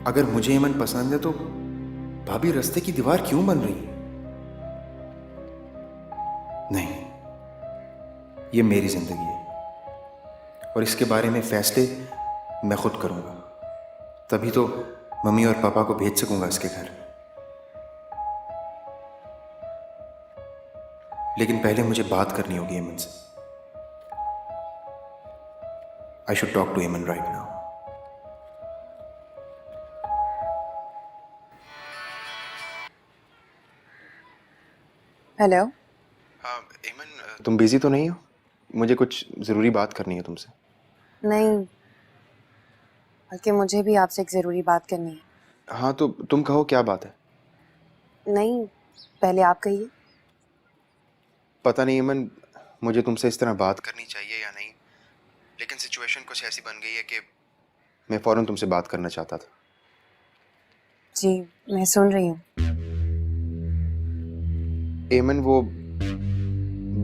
अगर मुझे एमन पसंद है तो भाभी रास्ते की दीवार क्यों बन रही है? नहीं, ये मेरी जिंदगी है और इसके बारे में फैसले मैं खुद करूंगा। तभी तो मम्मी और पापा को भेज सकूंगा इसके घर। लेकिन पहले मुझे बात करनी होगी एमन से। आई शुड टॉक टू एमन राइट नाउ। हेलो। हाँ एमन, तुम बिजी तो नहीं हो? मुझे कुछ ज़रूरी बात करनी है तुमसे। नहीं, बल्कि मुझे भी आपसे एक ज़रूरी बात करनी है। हाँ तो तुम कहो, क्या बात है? नहीं, पहले आप कहिए। पता नहीं एमन, मुझे तुमसे इस तरह बात करनी चाहिए या नहीं, लेकिन सिचुएशन कुछ ऐसी बन गई है कि मैं फ़ौरन तुमसे बात करना चाहता था। जी, मैं सुन रही हूँ। एमन, वो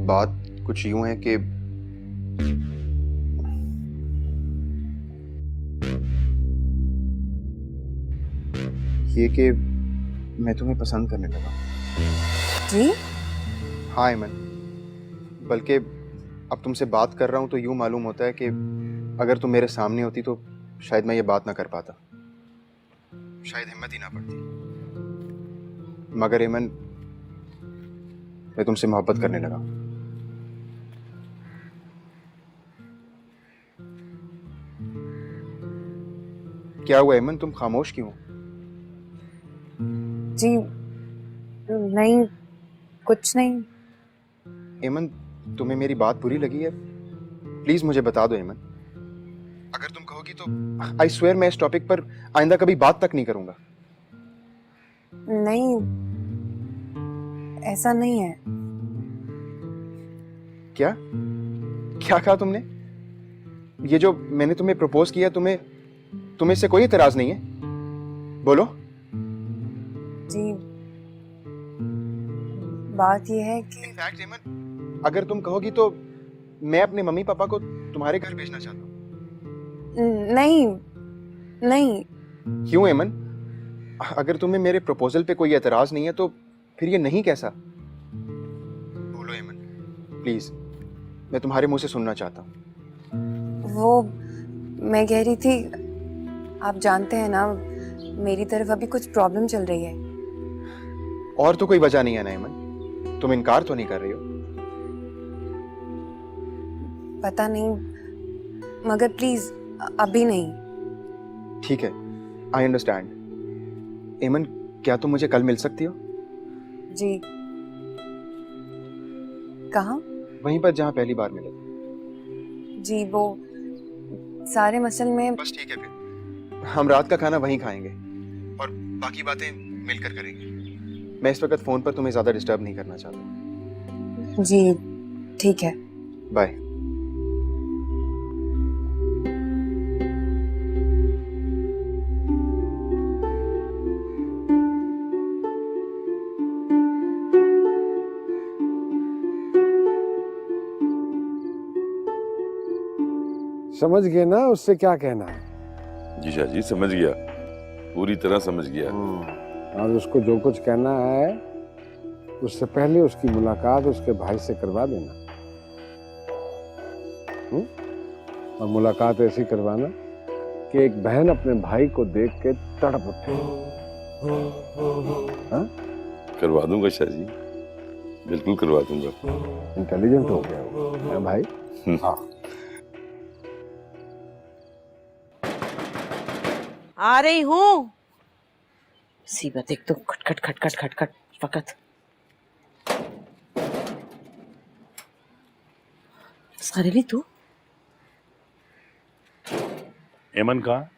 बात कुछ यूं है कि मैं तुम्हें पसंद करने लगा। जी? हाँ एमन, बल्कि अब तुमसे बात कर रहा हूं तो यूं मालूम होता है कि अगर तुम मेरे सामने होती तो शायद मैं ये बात ना कर पाता, शायद हिम्मत ही ना पड़ती। मगर एमन, मैं तुमसे मोहब्बत करने लगा। क्या हुआ एमन, तुम खामोश क्यों हो? जी, नहीं, कुछ नहीं। एमन, तुम्हें मेरी बात बुरी लगी है? प्लीज मुझे बता दो एमन। अगर तुम कहोगी तो आई स्वेयर मैं इस टॉपिक पर आइंदा कभी बात तक नहीं करूंगा। नहीं, ऐसा नहीं है। क्या क्या कहा तुमने? ये जो मैंने तुम्हें प्रपोज किया, तुम्हें तुम्हें इससे कोई इतराज नहीं है? बोलो। जी, बात ये है कि इनफैक्ट एमन, अगर तुम कहोगी तो मैं अपने मम्मी पापा को तुम्हारे घर भेजना चाहता हूँ। नहीं, नहीं। क्यों एमन? अगर तुम्हें मेरे प्रपोजल पे कोई एतराज नहीं है तो फिर ये नहीं कैसा? बोलो एमन, प्लीज, मैं तुम्हारे मुंह से सुनना चाहता हूँ। वो मैं कह रही थी, आप जानते हैं ना, मेरी तरफ अभी कुछ प्रॉब्लम चल रही है। और तो कोई वजह नहीं है ना एमन? तुम इनकार तो नहीं कर रही हो? पता नहीं, मगर प्लीज अभी नहीं। ठीक है, आई अंडरस्टैंड। एमन, क्या तुम मुझे कल मिल सकती हो? जी। कहाँ? वहीं पर जहाँ पहली बार मिले थे। जी, वो सारे मसल में। बस ठीक है, फिर हम रात का खाना वहीं खाएंगे और बाकी बातें मिलकर करेंगे। मैं इस वक्त फोन पर तुम्हें ज्यादा डिस्टर्ब नहीं करना चाहता। जी, ठीक है। बाय। समझ गए ना उससे क्या कहना है? जी शाह जी, समझ गया, पूरी तरह समझ गया। और उसको जो कुछ कहना है उससे पहले उसकी मुलाकात उसके भाई से करवा देना। और मुलाकात ऐसी करवाना कि एक बहन अपने भाई को देख के तड़प उठे। हाँ? करवा दूंगा शाह जी, बिल्कुल करवा दूंगा। इंटेलिजेंट हो गया वो, हाँ भाई? हाँ। आ रही हूँ। मुसीबत एक तो खटखट खटखट खटखट फकत। खरीली तू? एमन कहाँ?